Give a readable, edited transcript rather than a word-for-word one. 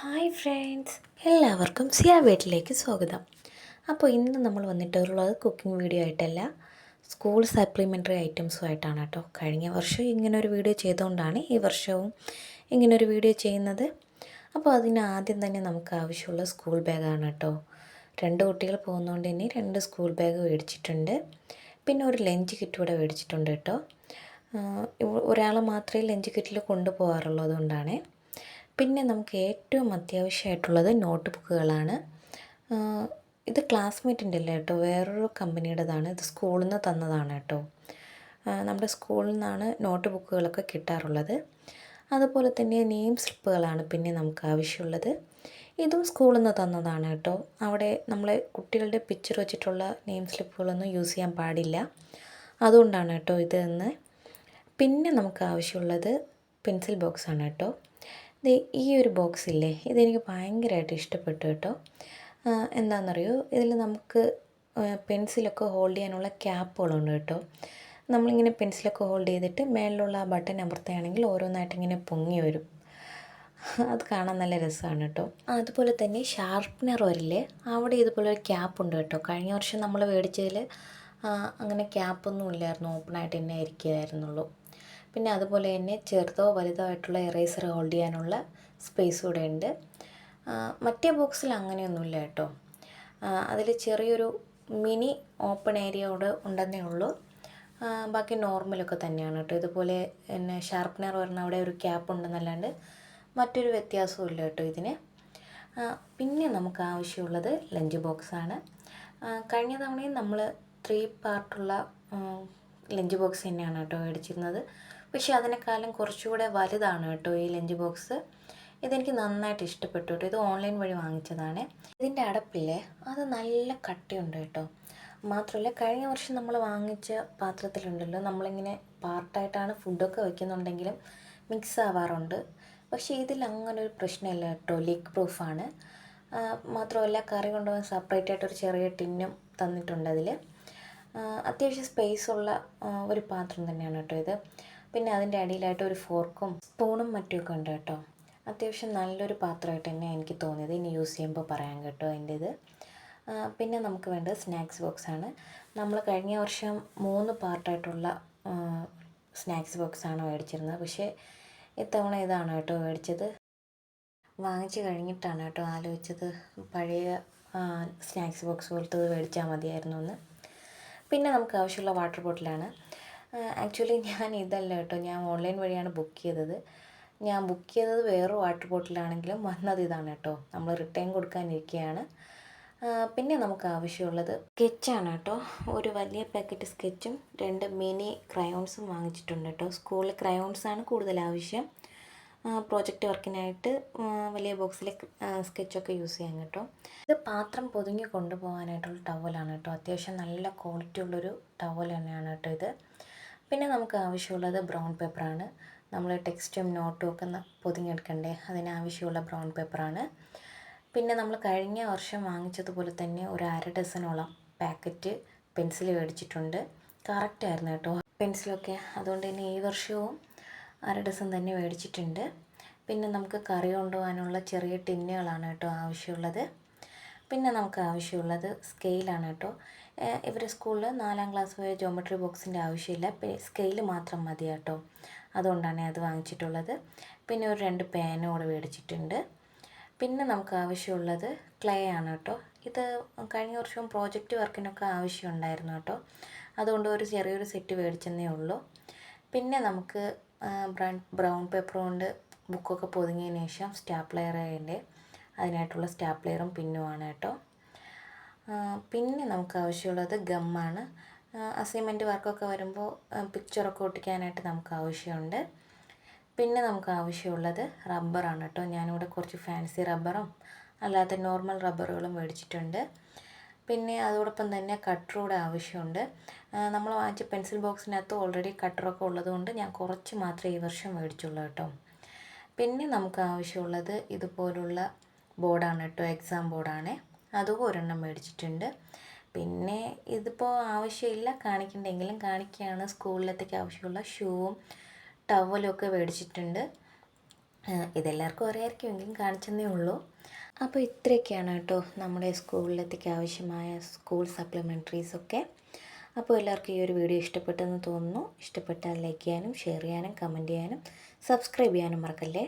Hi friends, എല്ലാവർക്കും സിയ വീട്ടിലേക്ക് സ്വാഗതം. അപ്പോൾ ഇന്ന് നമ്മൾ വന്നിട്ടുള്ളത് കുക്കിംഗ് വീഡിയോ ആയിട്ടല്ല, സ്കൂൾ സപ്ലിമെൻ്ററി ഐറ്റംസുമായിട്ടാണ് കേട്ടോ. കഴിഞ്ഞ വർഷം ഇങ്ങനെ ഒരു വീഡിയോ ചെയ്തുകൊണ്ടാണ് ഈ വർഷവും ഇങ്ങനൊരു വീഡിയോ ചെയ്യുന്നത്. അപ്പോൾ അതിന് ആദ്യം തന്നെ നമുക്ക് ആവശ്യമുള്ള സ്കൂൾ ബാഗാണ് കേട്ടോ. 2 കുട്ടികൾ പോകുന്നതുകൊണ്ട് തന്നെ 2 സ്കൂൾ ബാഗ് മേടിച്ചിട്ടുണ്ട്. പിന്നെ ഒരു ലഞ്ച് കിറ്റ് കൂടെ മേടിച്ചിട്ടുണ്ട് കേട്ടോ. ഒരാൾ മാത്രമേ ലഞ്ച് കിറ്റിൽ കൊണ്ടുപോകാറുള്ളത് കൊണ്ടാണ്. പിന്നെ നമുക്ക് ഏറ്റവും അത്യാവശ്യമായിട്ടുള്ളത് നോട്ട് ബുക്കുകളാണ്. ഇത് ക്ലാസ്മേറ്റിൻ്റെ അല്ല കേട്ടോ, വേറൊരു കമ്പനിയുടേതാണ്. ഇത് സ്കൂളിൽ നിന്ന് തന്നതാണ് കേട്ടോ. നമ്മുടെ സ്കൂളിൽ നിന്നാണ് നോട്ട് ബുക്കുകളൊക്കെ കിട്ടാറുള്ളത്. അതുപോലെ തന്നെ നെയിം സ്ലിപ്പുകളാണ് പിന്നെ നമുക്ക് ആവശ്യമുള്ളത്. ഇതും സ്കൂളിൽ നിന്ന് തന്നതാണ് കേട്ടോ. അവിടെ നമ്മളെ കുട്ടികളുടെ പിക്ചർ വെച്ചിട്ടുള്ള നെയിം സ്ലിപ്പുകളൊന്നും യൂസ് ചെയ്യാൻ പാടില്ല, അതുകൊണ്ടാണ് കേട്ടോ ഇതെന്ന്. പിന്നെ നമുക്ക് ആവശ്യമുള്ളത് പെൻസിൽ ബോക്സാണ് കേട്ടോ. ഈ ഒരു ബോക്സ് ഇല്ലേ, ഇതെനിക്ക് ഭയങ്കരമായിട്ട് ഇഷ്ടപ്പെട്ടു കേട്ടോ. എന്താണെന്നറിയോ, ഇതിൽ നമുക്ക് പെൻസിലൊക്കെ ഹോൾഡ് ചെയ്യാനുള്ള ക്യാപ്പുകളുണ്ട് കേട്ടോ. നമ്മളിങ്ങനെ പെൻസിലൊക്കെ ഹോൾഡ് ചെയ്തിട്ട് മേളിലുള്ള ആ ബട്ടൺ അമർത്തുകയാണെങ്കിൽ ഓരോന്നായിട്ട് ഇങ്ങനെ പൊങ്ങി വരും. അത് കാണാൻ നല്ല രസമാണ് കേട്ടോ. അതുപോലെ തന്നെ ഷാർപ്പ്നർ വരില്ലേ, അവിടെ ഇതുപോലെ ഒരു ക്യാപ്പ് ഉണ്ട് കേട്ടോ. കഴിഞ്ഞ വർഷം നമ്മൾ മേടിച്ചതിൽ അങ്ങനെ ക്യാപ്പൊന്നും ഇല്ലായിരുന്നു, ഓപ്പണായിട്ട് തന്നെ ഇരിക്കുകയായിരുന്നുള്ളൂ. പിന്നെ അതുപോലെ തന്നെ ചെറുതോ വലുതോ ആയിട്ടുള്ള എറേസർ ഹോൾഡ് ചെയ്യാനുള്ള സ്പേസ് കൂടെ ഉണ്ട്. മറ്റേ ബോക്സിൽ അങ്ങനെയൊന്നുമില്ല കേട്ടോ. അതിൽ ചെറിയൊരു മിനി ഓപ്പൺ ഏരിയ കൂടെ ഉണ്ടെന്നേ ഉള്ളൂ. ബാക്കി നോർമലൊക്കെ തന്നെയാണ് കേട്ടോ. ഇതുപോലെ പിന്നെ ഷാർപ്പ്നർ പറഞ്ഞ അവിടെ ഒരു ക്യാപ്പ് ഉണ്ടെന്നല്ലാണ്ട് മറ്റൊരു വ്യത്യാസവും ഇല്ല കേട്ടോ ഇതിന്. പിന്നെ നമുക്ക് ആവശ്യമുള്ളത് ലഞ്ച് ബോക്സാണ്. കഴിഞ്ഞ തവണയും നമ്മൾ 3 പാർട്ടുള്ള ലഞ്ച് ബോക്സ് തന്നെയാണ് കേട്ടോ മേടിച്ചിരുന്നത്. പക്ഷേ അതിനേക്കാളും കുറച്ചുകൂടെ വലുതാണ് കേട്ടോ ഈ ലഞ്ച് ബോക്സ്. ഇതെനിക്ക് നന്നായിട്ട് ഇഷ്ടപ്പെട്ടു കേട്ടോ. ഇത് ഓൺലൈൻ വഴി വാങ്ങിച്ചതാണ്. ഇതിൻ്റെ അടപ്പില്ലേ, അത് നല്ല കട്ടിയുണ്ട് കേട്ടോ. മാത്രമല്ല കഴിഞ്ഞ വർഷം നമ്മൾ വാങ്ങിച്ച പാത്രത്തിലുണ്ടല്ലോ, നമ്മളിങ്ങനെ പാർട്ടായിട്ടാണ് ഫുഡൊക്കെ വയ്ക്കുന്നുണ്ടെങ്കിലും മിക്സ് ആവാറുണ്ട്. പക്ഷേ ഇതിൽ അങ്ങനെ ഒരു പ്രശ്നമില്ല കേട്ടോ, ലീക്ക് പ്രൂഫാണ്. മാത്രമല്ല കറി കൊണ്ടുപോകാൻ സെപ്പറേറ്റ് ആയിട്ടൊരു ചെറിയ ടിന്നും തന്നിട്ടുണ്ട് അതിൽ. അത്യാവശ്യം സ്പേസുള്ള ഒരു പാത്രം തന്നെയാണ് കേട്ടോ ഇത്. പിന്നെ അതിൻ്റെ അടിയിലായിട്ട് ഒരു ഫോർക്കും സ്പൂണും മറ്റുമൊക്കെ ഉണ്ട് കേട്ടോ. അത്യാവശ്യം നല്ലൊരു പാത്രമായിട്ട് തന്നെ എനിക്ക് തോന്നിയത്. ഇനി യൂസ് ചെയ്യുമ്പോൾ പറയാം കേട്ടോ അതിൻ്റെ ഇത്. പിന്നെ നമുക്ക് വേണ്ടത് സ്നാക്സ് ബോക്സാണ്. നമ്മൾ കഴിഞ്ഞ വർഷം 3 പാർട്ടായിട്ടുള്ള സ്നാക്സ് ബോക്സാണ് മേടിച്ചിരുന്നത്. പക്ഷേ ഇത്തവണ ഇതാണ് കേട്ടോ മേടിച്ചത്. വാങ്ങിച്ച് കഴിഞ്ഞിട്ടാണ് കേട്ടോ ആലോചിച്ചത് പഴയ സ്നാക്സ് ബോക്സ് പോലത്തത് മേടിച്ചാൽ മതിയായിരുന്നു എന്ന്. പിന്നെ നമുക്ക് ആവശ്യമുള്ള വാട്ടർ ബോട്ടിലാണ്. ആക്ച്വലി ഞാൻ ഇതല്ല കേട്ടോ, ഞാൻ ഓൺലൈൻ വഴിയാണ് ബുക്ക് ചെയ്തത്. ഞാൻ ബുക്ക് ചെയ്തത് വേറെ വാട്ടർ ബോട്ടിലാണെങ്കിലും വന്നത് ഇതാണ് കേട്ടോ. നമ്മൾ റിട്ടേൺ കൊടുക്കാനിരിക്കുകയാണ്. പിന്നെ നമുക്ക് ആവശ്യമുള്ളത് സ്കെച്ചാണ് കേട്ടോ. ഒരു വലിയ പാക്കറ്റ് സ്കെച്ചും 2 മിനി ക്രയോൺസും വാങ്ങിച്ചിട്ടുണ്ട് കേട്ടോ. സ്കൂളിൽ ക്രയോൺസാണ് കൂടുതൽ ആവശ്യം. പ്രോജക്റ്റ് വർക്കിനായിട്ട് വലിയ ബോക്സിലെ സ്കെച്ചൊക്കെ യൂസ് ചെയ്യാം കേട്ടോ. ഇത് പാത്രം പൊതിഞ്ഞ് കൊണ്ടുപോകാനായിട്ടുള്ള ടവലാണ് കേട്ടോ. അത്യാവശ്യം നല്ല ക്വാളിറ്റി ഉള്ളൊരു ടവൽ തന്നെയാണ് കേട്ടോ ഇത്. പിന്നെ നമുക്ക് ആവശ്യമുള്ളത് ബ്രൗൺ പേപ്പറാണ്. നമ്മൾ ടെക്സ്റ്റും നോട്ടും ഒക്കെ പൊതിഞ്ഞെടുക്കണ്ടേ, അതിനാവശ്യമുള്ള ബ്രൗൺ പേപ്പറാണ്. പിന്നെ നമ്മൾ കഴിഞ്ഞ വർഷം വാങ്ങിച്ചതുപോലെ തന്നെ ഒരു 1/2 ഡസനോളം പാക്കറ്റ് പെൻസിൽ മേടിച്ചിട്ടുണ്ട്. കറക്റ്റായിരുന്നു കേട്ടോ പെൻസിലൊക്കെ. അതുകൊണ്ട് തന്നെ ഈ വർഷവും 1/2 ഡസൻ തന്നെ മേടിച്ചിട്ടുണ്ട്. പിന്നെ നമുക്ക് കറി കൊണ്ടുപോകാനുള്ള ചെറിയ ടിന്നുകളാണ് കേട്ടോ ആവശ്യമുള്ളത്. പിന്നെ നമുക്ക് ആവശ്യമുള്ളത് സ്കെയിലാണ് കേട്ടോ. ഇവരുടെ സ്കൂളിൽ 4ാം ക്ലാസ് വരെ ജോമെട്രി ബോക്സിൻ്റെ ആവശ്യമില്ല, സ്കെയിൽ മാത്രം മതി കേട്ടോ. അതുകൊണ്ടാണ് അത് വാങ്ങിച്ചിട്ടുള്ളത്. പിന്നെ ഒരു 2 പേനും കൂടെ മേടിച്ചിട്ടുണ്ട്. പിന്നെ നമുക്ക് ആവശ്യമുള്ളത് ക്ലേ ആണ് കേട്ടോ. ഇത് കഴിഞ്ഞ വർഷവും പ്രോജക്റ്റ് വർക്കിനൊക്കെ ആവശ്യമുണ്ടായിരുന്നു കേട്ടോ. അതുകൊണ്ട് ഒരു ചെറിയൊരു സെറ്റ് മേടിച്ചെന്നേ ഉള്ളൂ. പിന്നെ നമുക്ക് ബ്രൗൺ പേപ്പർ കൊണ്ട് ബുക്കൊക്കെ പൊതിഞ്ഞതിന് ശേഷം സ്റ്റാപ്ലെയർ ചെയ്യേണ്ടേ, അതിനായിട്ടുള്ള സ്റ്റാപ്ലെയറും പിന്നുമാണ് കേട്ടോ. പിന്നെ നമുക്ക് ആവശ്യമുള്ളത് ഗമ്മാണ്. അസൈൻമെൻറ്റ് വർക്കൊക്കെ വരുമ്പോൾ പിക്ചറൊക്കെ ഒട്ടിക്കാനായിട്ട് നമുക്ക് ആവശ്യമുണ്ട്. പിന്നെ നമുക്ക് ആവശ്യമുള്ളത് റബ്ബറാണ് കേട്ടോ. ഞാനിവിടെ കുറച്ച് ഫാൻസി റബ്ബറും അല്ലാത്ത നോർമൽ റബ്ബറുകളും മേടിച്ചിട്ടുണ്ട്. പിന്നെ അതോടൊപ്പം തന്നെ കട്ടറൂടെ ആവശ്യമുണ്ട്. നമ്മൾ വാങ്ങിച്ച പെൻസിൽ ബോക്സിനകത്ത് ഓൾറെഡി കട്ടറൊക്കെ ഉള്ളതുകൊണ്ട് ഞാൻ കുറച്ച് മാത്രമേ ഈ വർഷം മേടിച്ചുള്ളൂ കേട്ടോ. പിന്നെ നമുക്ക് ആവശ്യമുള്ളത് ഇതുപോലുള്ള ബോർഡാണ് കേട്ടോ, എക്സാം ബോർഡാണ്. അതും ഒരെണ്ണം മേടിച്ചിട്ടുണ്ട്. പിന്നെ ഇതിപ്പോൾ ആവശ്യമില്ല, കാണിക്കണ്ടെങ്കിലും കാണിക്കുകയാണ്. സ്കൂളിലത്തേക്ക് ആവശ്യമുള്ള ഷൂവും ടവലും ഒക്കെ മേടിച്ചിട്ടുണ്ട്. ഇതെല്ലാവർക്കും അറിയാമായിരിക്കുമെങ്കിലും കാണിച്ചെന്നേ ഉള്ളൂ. അപ്പോൾ ഇത്രയൊക്കെയാണ് കേട്ടോ നമ്മുടെ സ്കൂളിലെത്തിക്ക് ആവശ്യമായ സ്കൂൾ സപ്ലിമെൻ്ററീസൊക്കെ. അപ്പോൾ എല്ലാവർക്കും ഈ ഒരു വീഡിയോ ഇഷ്ടപ്പെട്ടെന്ന് തോന്നുന്നു. ഇഷ്ടപ്പെട്ടാൽ ലൈക്ക് ചെയ്യാനും ഷെയർ ചെയ്യാനും കമൻറ്റ് ചെയ്യാനും സബ്സ്ക്രൈബ് ചെയ്യാനും മറക്കല്ലേ.